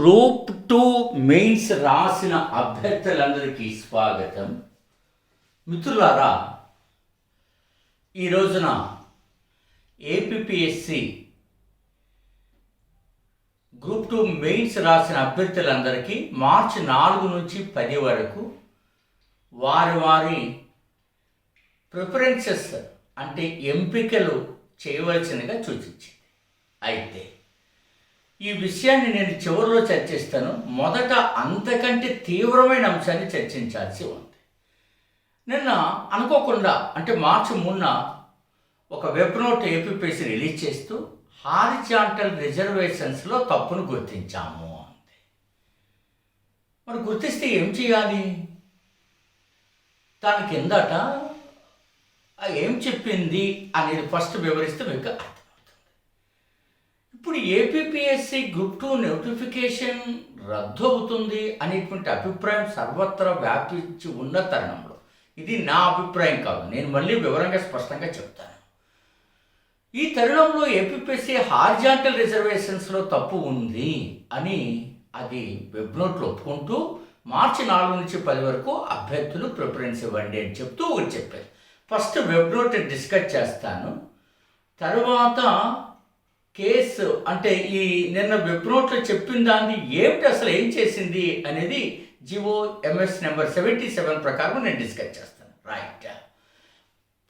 Group 2 mains రాసిన అభ్యర్థులందరికీ స్వాగతం. మిత్రులారా, ఈ రోజున ఏపీపీఎస్సి గ్రూప్ 2 మెయిన్స్ రాసిన అభ్యర్థులందరికీ మార్చి 4 నుంచి 10 వరకు వారి ప్రిఫరెన్సెస్ అంటే ఎంపికలు చేయవలసినగా సూచించింది. అయితే ఈ విషయాన్ని నేను చివరిలో చర్చిస్తాను. మొదట అంతకంటే తీవ్రమైన అంశాన్ని చర్చించాల్సి ఉంది. నిన్న అనుకోకుండా అంటే మార్చి 3న ఒక వెబ్ నోట్ ఏపీపీఎస్సీ రిలీజ్ చేస్తూ హారిజాంటల్ రిజర్వేషన్స్లో తప్పును గుర్తించాము అంతే. మరి గుర్తిస్తే ఏం చేయాలి? దాని కిందట ఏం చెప్పింది అనేది ఫస్ట్ వివరిస్తే మీకు అర్థమవుతుంది. ఇప్పుడు ఏపీపీఎస్సీ గ్రూప్ 2 నోటిఫికేషన్ రద్దు అవుతుంది అనేటువంటి అభిప్రాయం సర్వత్రా వ్యాపించి ఉన్న తరుణంలో, ఇది నా అభిప్రాయం కాదు, నేను మళ్ళీ వివరంగా స్పష్టంగా చెప్తాను. ఈ తరుణంలో ఏపీపీఎస్సీ హారిజాంటల్ రిజర్వేషన్స్లో తప్పు ఉంది అని అది వెబ్ నోట్లో ఒప్పుకుంటూ మార్చి 4 నుంచి 10 వరకు అభ్యర్థులు ప్రిఫరెన్స్ ఇవ్వండి అని చెప్తూ ఒకటి చెప్పారు. ఫస్ట్ వెబ్ నోట్ డిస్కస్ చేస్తాను, తర్వాత కేసు అంటే ఈ నిన్న వెబ్ నోట్లో చెప్పిన దాన్ని ఏమిటి అసలు ఏం చేసింది అనేది జివో ఎంఎస్ నెంబర్ 77 ప్రకారం నేను డిస్కస్ చేస్తాను. రైట్,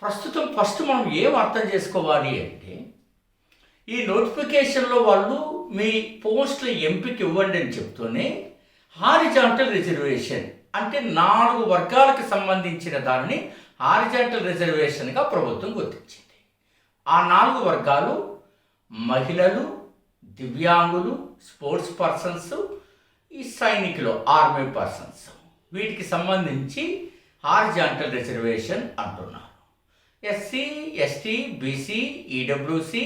ప్రస్తుతం ఫస్ట్ మనం ఏం అర్థం చేసుకోవాలి అంటే, ఈ నోటిఫికేషన్లో వాళ్ళు మీ పోస్టుల ఎంపిక ఇవ్వండి అని చెప్తూనే హారిజాంటల్ రిజర్వేషన్ అంటే 4 వర్గాలకు సంబంధించిన దాన్ని హారిజాంటల్ రిజర్వేషన్గా ప్రభుత్వం గుర్తించింది. ఆ 4 వర్గాలు మహిళలు, దివ్యాంగులు, స్పోర్ట్స్ పర్సన్స్, ఈ సైనికులు, ఆర్మీ పర్సన్స్, వీటికి సంబంధించి హారిజాంటల్ రిజర్వేషన్ అంటున్నారు. SC, ST, BC, EWC,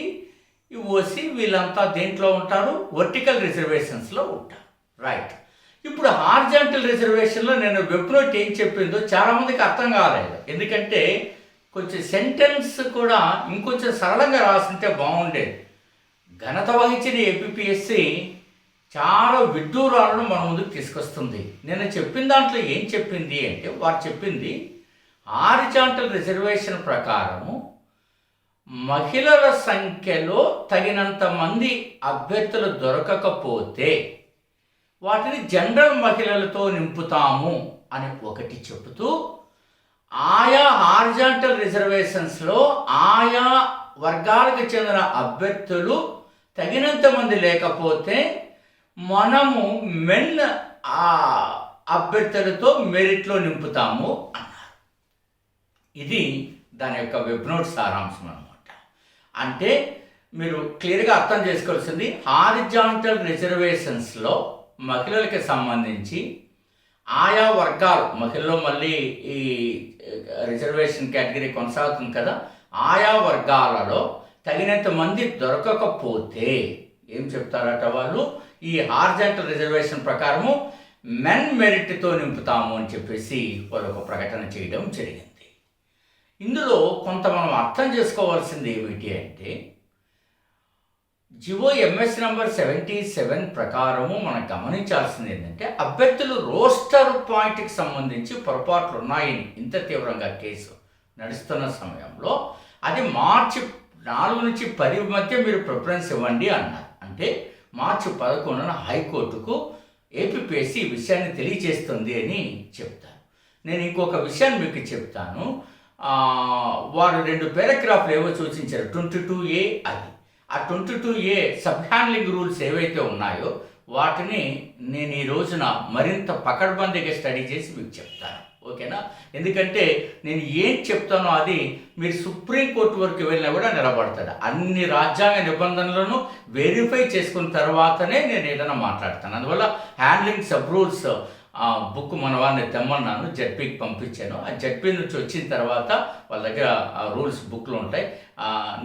OC వీళ్ళంతా దేంట్లో ఉంటారు? వర్టికల్ రిజర్వేషన్స్లో ఉంటారు. రైట్, ఇప్పుడు హారిజాంటల్ రిజర్వేషన్లో నేను వెబ్ నోట్ ఏం చెప్పిందో చాలామందికి అర్థం కాలేదు. ఎందుకంటే కొంచెం సెంటెన్స్ కూడా ఇంకొంచెం సరళంగా రాసింటే బాగుండేది. ఘనత వహించిన ఏపీపీఎస్సీ చాలా విడ్డూరాలను మన ముందుకు తీసుకొస్తుంది. నేను చెప్పిన దాంట్లో ఏం చెప్పింది అంటే, వారు చెప్పింది హారిజాంటల్ రిజర్వేషన్ ప్రకారము మహిళల సంఖ్యలో తగినంత మంది అభ్యర్థులు దొరకకపోతే వాటిని జనరల్ మహిళలతో నింపుతాము అని ఒకటి చెబుతూ, ఆయా హారిజాంటల్ రిజర్వేషన్స్లో ఆయా వర్గాలకు చెందిన అభ్యర్థులు తగినంత మంది లేకపోతే మనము మెన్ అభ్యర్థులతో మెరిట్లో నింపుతాము అన్నారు. ఇది దాని యొక్క వెబ్ నోట్ సారాంశం అన్నమాట. అంటే మీరు క్లియర్గా అర్థం చేసుకోవాల్సింది, హారిజాంటల్ రిజర్వేషన్స్లో మహిళలకి సంబంధించి ఆయా వర్గాలు, మహిళల్లో మళ్ళీ ఈ రిజర్వేషన్ కేటగిరీ కొనసాగుతుంది కదా, ఆయా వర్గాలలో తగినంత మంది దొరకకపోతే ఏం చెప్తారట వాళ్ళు, ఈ హారిజాంటల్ రిజర్వేషన్ ప్రకారము మెన్ మెరిట్తో నింపుతాము అని చెప్పేసి వాళ్ళు ఒక ప్రకటన చేయడం జరిగింది. ఇందులో కొంత మనం అర్థం చేసుకోవాల్సింది ఏమిటి అంటే, జివో ఎంఎస్ నెంబర్ 77 ప్రకారము మనం గమనించాల్సింది ఏంటంటే, అభ్యర్థులు రోస్టర్ పాయింట్కి సంబంధించి పొరపాట్లు ఉన్నాయని ఇంత తీవ్రంగా కేసు నడుస్తున్న సమయంలో అది మార్చి 4 నుంచి 10 మధ్య మీరు ప్రిఫరెన్స్ ఇవ్వండి అన్నారు. అంటే మార్చి 11న హైకోర్టుకు ఏపీపీఎస్సీ ఈ విషయాన్ని తెలియజేస్తుంది అని చెప్తాను. నేను ఇంకొక విషయాన్ని మీకు చెప్తాను. వారు 2 పారాగ్రాఫ్లు ఏవో సూచించారు, 22A అది. ఆ 22A సబ్ హ్యాండ్లింగ్ రూల్స్ ఏవైతే ఉన్నాయో వాటిని నేను ఈ రోజున మరింత పకడ్బందీగా స్టడీ చేసి మీకు చెప్తాను. ఓకేనా? ఎందుకంటే నేను ఏం చెప్తానో అది మీరు సుప్రీంకోర్టు వరకు వెళ్ళినా కూడా నిలబడతాడు. అన్ని రాజ్యాంగ నిబంధనలను వెరిఫై చేసుకున్న తర్వాతనే నేను ఏదైనా మాట్లాడతాను. అందువల్ల హ్యాండ్లింగ్ సబ్ రూల్స్ బుక్ మన వారిని తెమ్మన్నాను, జడ్పీకి పంపించాను. ఆ జడ్పీ నుంచి వచ్చిన తర్వాత వాళ్ళ దగ్గర రూల్స్ బుక్లు ఉంటాయి.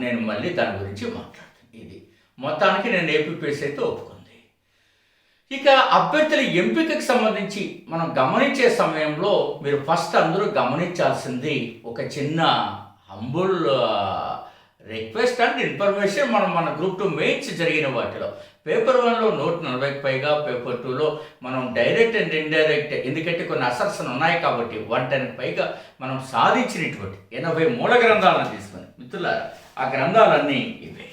నేను మళ్ళీ దాని గురించి మాట్లాడతాను. ఇది మొత్తానికి నేను ఏపీపీఎస్సీ అయితే ఒప్పుకుంది. ఇక అభ్యర్థుల ఎంపికకు సంబంధించి మనం గమనించే సమయంలో మీరు ఫస్ట్ అందరూ గమనించాల్సింది ఒక చిన్న హంబుల్ రిక్వెస్ట్ అండ్ ఇన్ఫర్మేషన్ మనం మన గ్రూప్ 2 మెయిన్స్ జరిగిన వాటిలో పేపర్ 1లో 140కి పైగా, పేపర్ 2లో మనం డైరెక్ట్ అండ్ ఇండైరెక్ట్, ఎందుకంటే కొన్ని అసర్షన్ ఉన్నాయి కాబట్టి 110కి పైగా మనం సాధించినటువంటి 80 మూల గ్రంథాలను తీసుకొని మిత్రులారా, ఆ గ్రంథాలన్నీ ఇవే.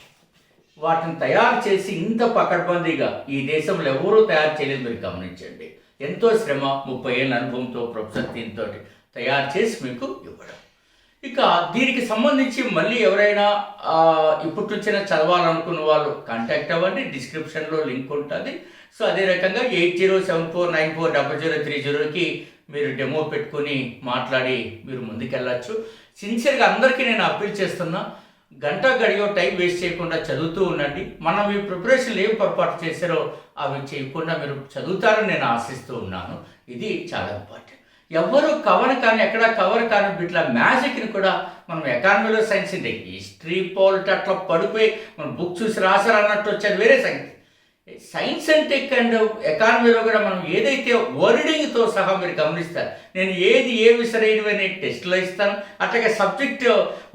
వాటిని తయారు చేసి ఇంత పకడ్బందీగా ఈ దేశంలో ఎవరూ తయారు చేయలేదు. మీరు గమనించండి, ఎంతో శ్రమ, 30 ఏళ్ళ అనుభవంతో ప్రొఫెసర్ దీంతో తయారు చేసి మీకు ఇవ్వడం. ఇక దీనికి సంబంధించి మళ్ళీ ఎవరైనా ఇప్పటి నుంచైనా చదవాలనుకున్న వాళ్ళు కాంటాక్ట్ అవ్వండి, డిస్క్రిప్షన్లో లింక్ ఉంటుంది. సో అదే రకంగా 8074940030కి మీరు డెమో పెట్టుకుని మాట్లాడి మీరు ముందుకెళ్ళచ్చు. సిన్సియర్గా అందరికీ నేను అప్పీల్ చేస్తున్నా, గంట గడియో టైం వేస్ట్ చేయకుండా చదువుతూ ఉండండి. మనం మీ ప్రిపరేషన్లు ఏం పొరపాటు చేశారో అవి చేయకుండా మీరు చదువుతారని నేను ఆశిస్తూ ఉన్నాను. ఇది చాలా ఇంపార్టెంట్. ఎవరు కవర్ కానీ ఎక్కడ కవర్ కానీ ఇట్లా మ్యాజిక్ని కూడా మనం ఎకానమీలో సైన్స్ అంటే హిస్టరీ పాలిటీ అట్లా పడిపోయి మనం బుక్ చూసి రాసారు అన్నట్టు వచ్చేది వేరే సంగతి. సైన్స్ అండ్ టెక్ అండ్ ఎకానమీలో కూడా మనం ఏదైతే వర్డింగ్తో సహా మీరు గమనిస్తారు, నేను ఏవి సరైనవి అనే టెస్ట్లో ఇస్తాను, అట్లాగే సబ్జెక్ట్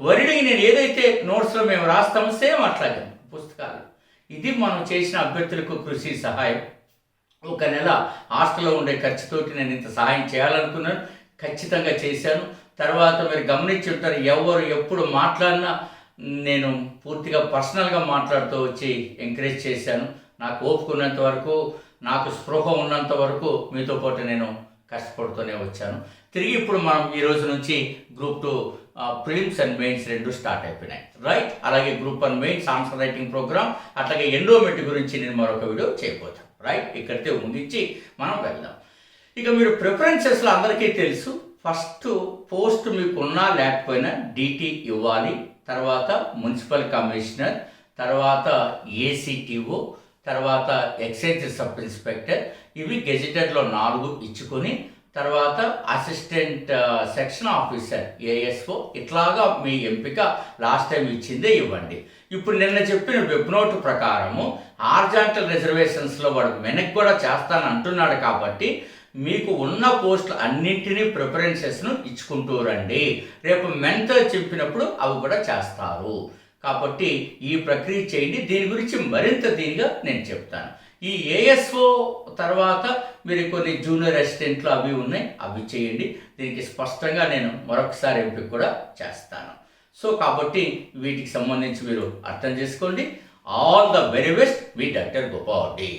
వర్డింగ్ నేను ఏదైతే నోట్స్లో మేము రాస్తామో సేమ్ అట్లాగే పుస్తకాలు. ఇది మనం చేసిన అభ్యర్థులకు కృషి సహాయం. ఒక నెల హాస్టల్లో ఉండే ఖర్చుతోటి నేను ఇంత సహాయం చేయాలనుకున్నాను, ఖచ్చితంగా చేశాను. తర్వాత మీరు గమనించి ఉంటారు, ఎవరు ఎప్పుడు మాట్లాడినా నేను పూర్తిగా పర్సనల్గా మాట్లాడుతూ వచ్చి ఎంకరేజ్ చేశాను. నాకు ఓపుకున్నంత వరకు, నాకు స్పృహ ఉన్నంత వరకు మీతో పాటు నేను కష్టపడుతూనే వచ్చాను. తిరిగి ఇప్పుడు మనం ఈ రోజు నుంచి group 2 prelims and mains 2 start అయిపోయినాయి, రైట్. అలాగే group 1 mains answer writing programme, అట్లాగే ఎండోమెంట్ గురించి నేను మరొక వీడియో చేయబోతాను, రైట్. ఇక్కడితో ముగించి మనం వెళ్దాం. ఇక మీరు ప్రిఫరెన్సెస్లో అందరికీ తెలుసు, ఫస్ట్ పోస్ట్ మీకు ఉన్నా లేకపోయినా DT ఇవ్వాలి, తర్వాత మున్సిపల్ కమిషనర్, తర్వాత ACTO, తర్వాత ఎక్సైజ్ సబ్ ఇన్స్పెక్టర్. ఇవి గెజిటెడ్లో 4 ఇచ్చుకొని తర్వాత అసిస్టెంట్ సెక్షన్ ఆఫీసర్ ASO, ఇట్లాగా మీ ఎంపిక లాస్ట్ టైం ఇచ్చిందే ఇవ్వండి. ఇప్పుడు నిన్న చెప్పిన వెబ్ నోట్ ప్రకారము హార్జాంటల్ రిజర్వేషన్స్లో వాడు వెనక్కి కూడా చేస్తాను అంటున్నాడు కాబట్టి మీకు ఉన్న పోస్టులు అన్నింటినీ ప్రిఫరెన్సెస్ను ఇచ్చుకుంటూ రండి. రేపు మెంటర్ చెప్పినప్పుడు అవి కూడా చేస్తారు కాబట్టి ఈ ప్రక్రియ చేయండి. దీని గురించి మరింత దీనిగా నేను చెప్తాను. ఈ ASO తర్వాత మీరు కొన్ని జూనియర్ అసిస్టెంట్లు అవి ఉన్నాయి, అవి చేయండి. దీనికి స్పష్టంగా నేను మరొకసారి ఎంపిక కూడా చేస్తాను. సో కాబట్టి వీటికి సంబంధించి మీరు అర్థం చేసుకోండి. All the very best, me doctor Gopal Reddy.